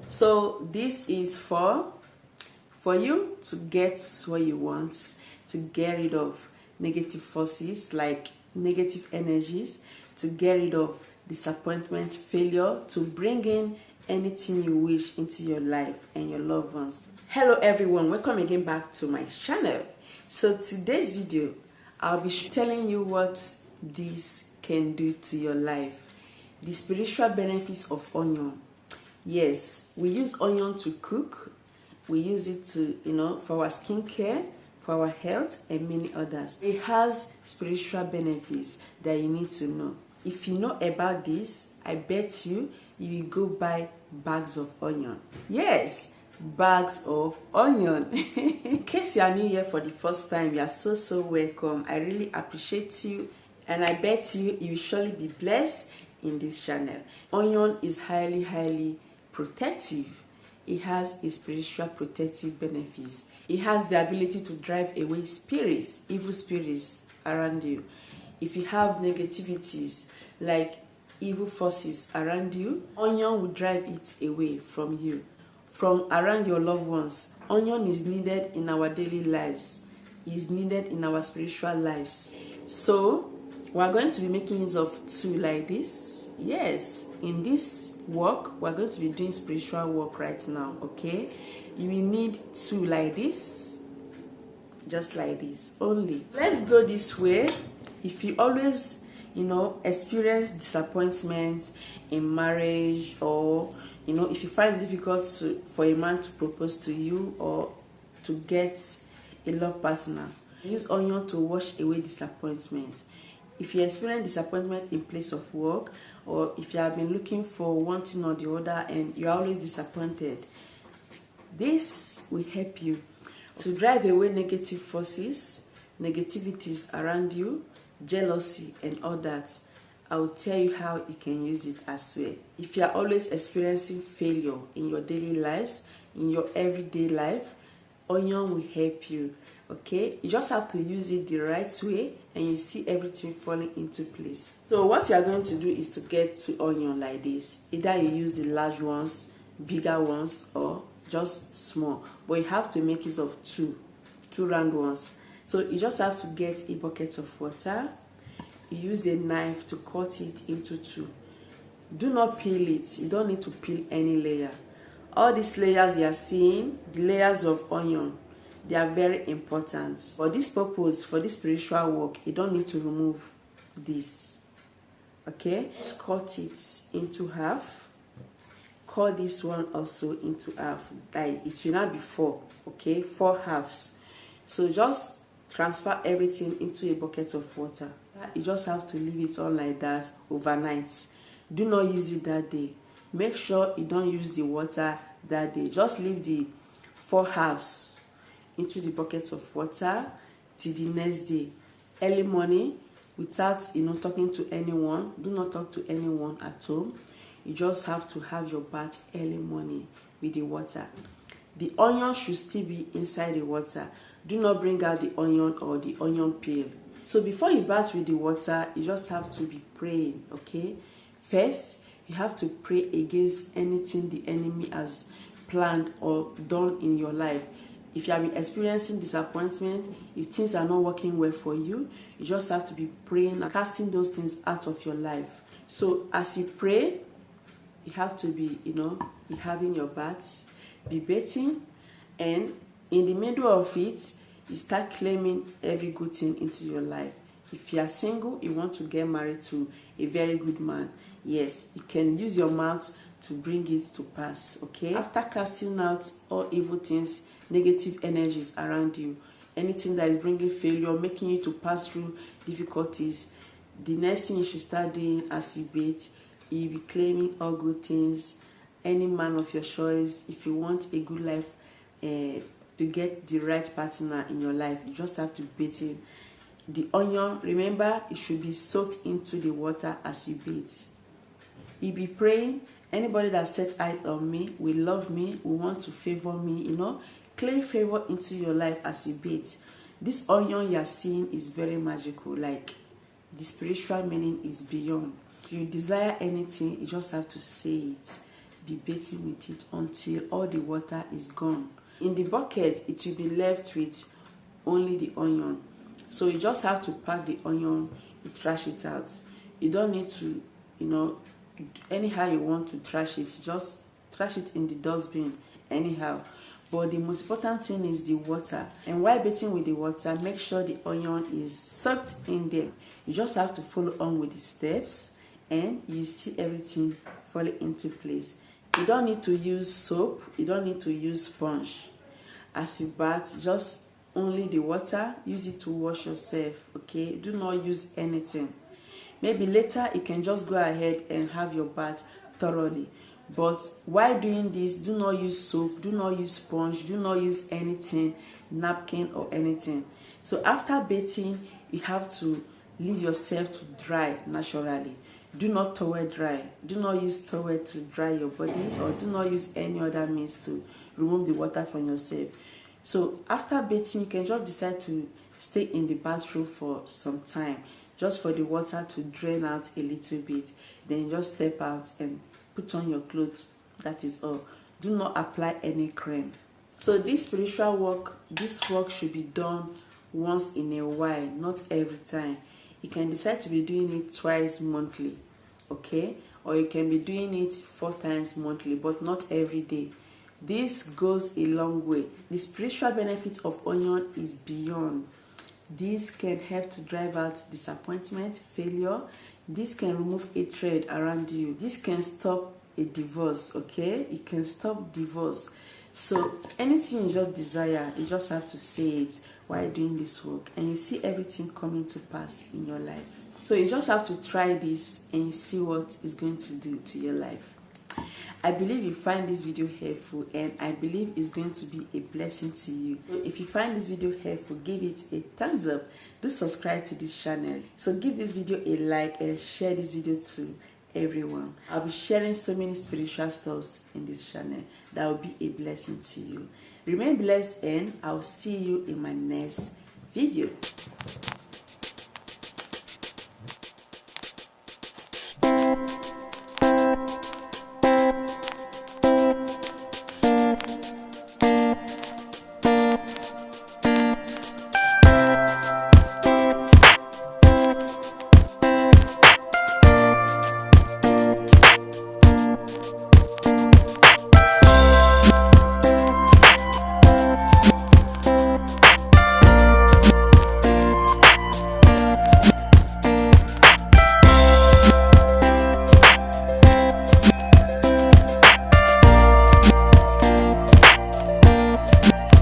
So this is for you to get what you want, to get rid of negative forces like negative energies, to get rid of disappointment, failure, to bring in anything you wish into your life and your loved ones. Hello everyone, welcome again back to my channel. So today's video, I'll be telling you what this can do to your life. The spiritual benefits of onion. Yes, we use onion to cook. We use it to, for our skincare, for our health, and many others. It has spiritual benefits that you need to know. If you know about this, I bet you will go buy bags of onion. Yes, bags of onion. In case you are new here for the first time, you are so welcome. I really appreciate you, and I bet you will surely be blessed in this channel. Onion is highly protective. It has a spiritual protective benefits. It has the ability to drive away spirits, evil spirits around you. If you have negativities like evil forces around you, onion will drive it away from you, from around your loved ones. Onion is needed in our daily lives. It is needed in our spiritual lives. So we are going to be making use of two like this. Yes, in this work we're going to be doing spiritual work right now. Okay, you will need two like this, just like this only. Let's go this way. If you always experience disappointment in marriage, or if you find it difficult for a man to propose to you or to get a love partner, use onion to wash away disappointments. If you experience disappointment in place of work, or if you have been looking for one thing or the other and you're always disappointed, this will help you to drive away negative forces, negativities around you, jealousy and all that. I will tell you how you can use it as well. If you are always experiencing failure in your daily lives, in your everyday life, onion will help you. Okay, you just have to use it the right way and you see everything falling into place. So what you are going to do is to get two onion like this. Either you use the large ones, bigger ones, or just small, but you have to make use of two round ones. So you just have to get a bucket of water. You use a knife to cut it into two. Do not peel it. You don't need to peel any layer. All these layers you are seeing, the layers of onion, they are very important. For this purpose, for this spiritual work, you don't need to remove this. Okay? Just cut it into half. Cut this one also into half. Like it will not be four. Okay? 4 halves. So just transfer everything into a bucket of water. You just have to leave it on like that overnight. Do not use it that day. Make sure you don't use the water that day. Just leave the 4 halves into the bucket of water till the next day. Early morning, without talking to anyone. Do not talk to anyone at home. You just have to have your bath early morning with the water. The onion should still be inside the water. Do not bring out the onion or the onion peel. So before you bath with the water, you just have to be praying. Okay, first you have to pray against anything the enemy has planned or done in your life. If you have been experiencing disappointment, if things are not working well for you, you just have to be praying and casting those things out of your life. So as you pray, you have to be, be having your bath, be bathing, and in the middle of it, you start claiming every good thing into your life. If you are single, you want to get married to a very good man, yes, you can use your mouth to bring it to pass. Okay, after casting out all evil things, negative energies around you, anything that is bringing failure, making you to pass through difficulties, the next thing you should start doing as you bathe, you'll be claiming all good things. Any man of your choice, if you want a good life, to get the right partner in your life, you just have to bathe in. The onion, remember, it should be soaked into the water as you bathe. You'll be praying. Anybody that sets eyes on me will love me, will want to favor me, claim favor into your life as you bathe. This onion you are seeing is very magical. Like, the spiritual meaning is beyond. If you desire anything, you just have to say it. be bathing with it until all the water is gone. In the bucket, it will be left with only the onion. So you just have to pack the onion, you trash it out. You don't need to, anyhow you want to trash it, just trash it in the dustbin anyhow. But the most important thing is the water. And while bathing with the water, make sure the onion is soaked in there. You just have to follow on with the steps and you see everything falling into place. You don't need to use soap, you don't need to use sponge. As you bath, just only the water, use it to wash yourself, okay? Do not use anything. Maybe later you can just go ahead and have your bath thoroughly. But while doing this, do not use soap, do not use sponge, do not use anything, napkin or anything. So after bathing, you have to leave yourself to dry naturally. Do not towel dry. Do not use towel to dry your body, or do not use any other means to remove the water from yourself. So after bathing, you can just decide to stay in the bathroom for some time, just for the water to drain out a little bit. Then just step out and put on your clothes. That is all. Do not apply any cream. So this spiritual work, this work should be done once in a while, not every time. You can decide to be doing it twice monthly, okay? Or you can be doing it 4 times monthly, but not every day. This goes a long way. The spiritual benefits of onion is beyond. This can help to drive out disappointment, failure. This can remove hatred around you. This can stop a divorce, okay? It can stop divorce. So anything you just desire, you just have to say it while doing this work, and you see everything coming to pass in your life. So you just have to try this and see what it's going to do to your life. I believe you find this video helpful, and I believe it's going to be a blessing to you. So if you find this video helpful, give it a thumbs up. Do subscribe to this channel. So give this video a like and share this video to everyone. I'll be sharing so many spiritual stuffs in this channel that will be a blessing to you. Remain blessed, and I'll see you in my next video.